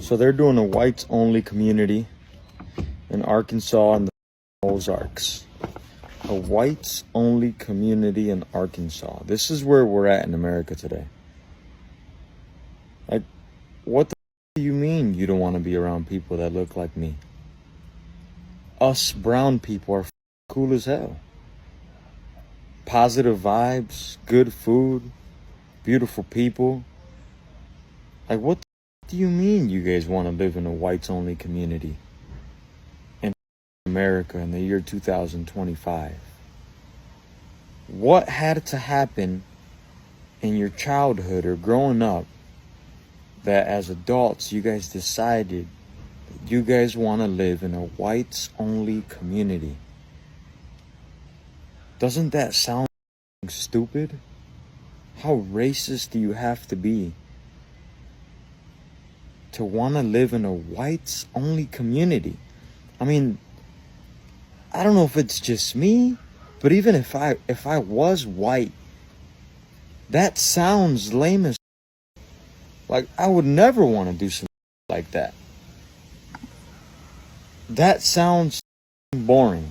So they're doing a whites only community in Arkansas and the Ozarks. A whites only community in Arkansas. This is where we're at in America today. Like, what the do you mean you don't want to be around people that look like me? Us brown people are cool as hell. Positive vibes, good food, beautiful people. Like, what do you mean you guys want to live in a whites only community in America in the year 2025? What had to happen in your childhood or growing up that as adults you guys decided that you guys want to live in a whites only community? Doesn't that sound stupid? How racist do you have to be to want to live in a whites only community? I mean, I don't know if it's just me, but even if I was white, that sounds lame as like I would never want to do something like that. That sounds boring.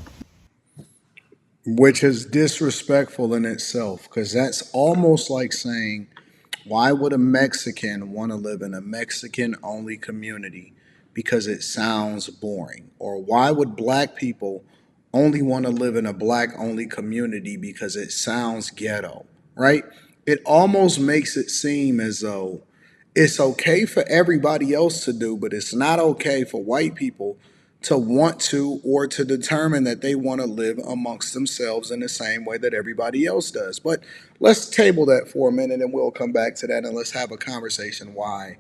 Which is disrespectful in itself, because that's almost like saying, why would a Mexican want to live in a Mexican only community? Because it sounds boring. Or why would black people only want to live in a black only community? Because it sounds ghetto, right? It almost makes it seem as though it's okay for everybody else to do, but it's not okay for white people to want to or to determine that they want to live amongst themselves in the same way that everybody else does. But let's table that for a minute and we'll come back to that and let's have a conversation why.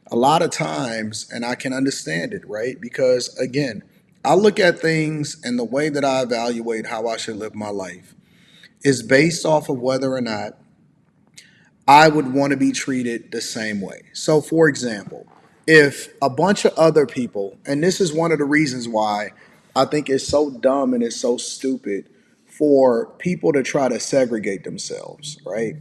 A lot of times, and I can understand it, right? Because again, I look at things and the way that I evaluate how I should live my life is based off of whether or not I would want to be treated the same way. So, for example, if a bunch of other people, and this is one of the reasons why I think it's so dumb and it's so stupid for people to try to segregate themselves, right?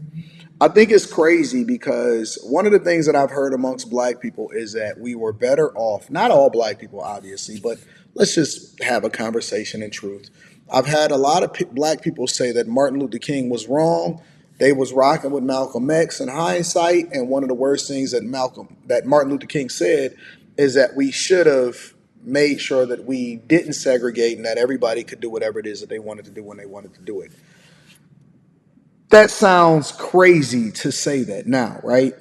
I think it's crazy because one of the things that I've heard amongst black people is that we were better off, not all black people, obviously, but let's just have a conversation in truth. I've had a lot of black people say that Martin Luther King was wrong. They was rocking with Malcolm X in hindsight, and one of the worst things that Martin Luther King said is that we should have made sure that we didn't segregate and that everybody could do whatever it is that they wanted to do when they wanted to do it. That sounds crazy to say that now, right?